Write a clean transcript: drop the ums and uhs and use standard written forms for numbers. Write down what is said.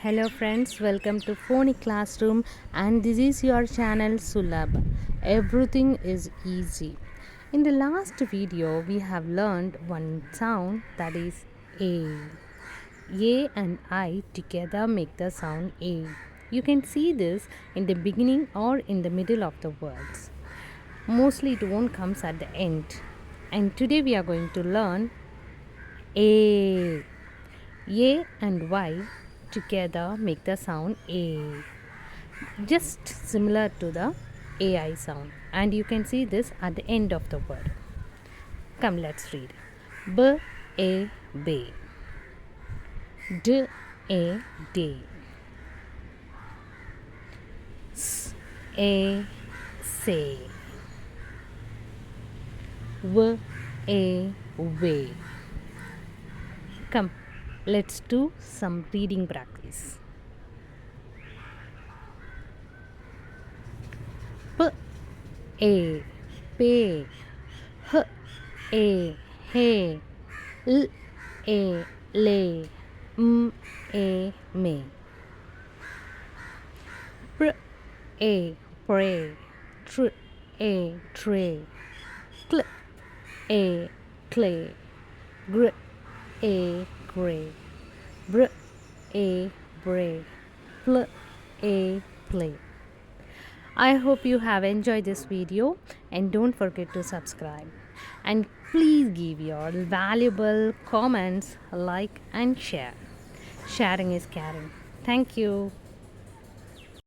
Hello friends, welcome to Phonic Classroom and this is your channel Sulabh. Everything is easy. In the last video we have learned one sound that is A. A and I together make the sound A. You can see this in the beginning or in the middle of the words. Mostly it won't comes at the end. And today we are going to learn A. A and Y together make the sound A. Just similar to the AI sound. And you can see this at the end of the word. Come, let's read. B, A, B. D, A, D. S, A, say. W, A, way. Come, let's do some reading practice. P, A, pay. H, A, hey. L, A, lay. M, A, may. Pr, A, pray. Tr, A, tray. Cl, A, clay. Gr, A, gray. Br, A, bray. Pl, A, play. I hope you have enjoyed this video and don't forget to subscribe. And please give your valuable comments, like and share. Sharing is caring. Thank you.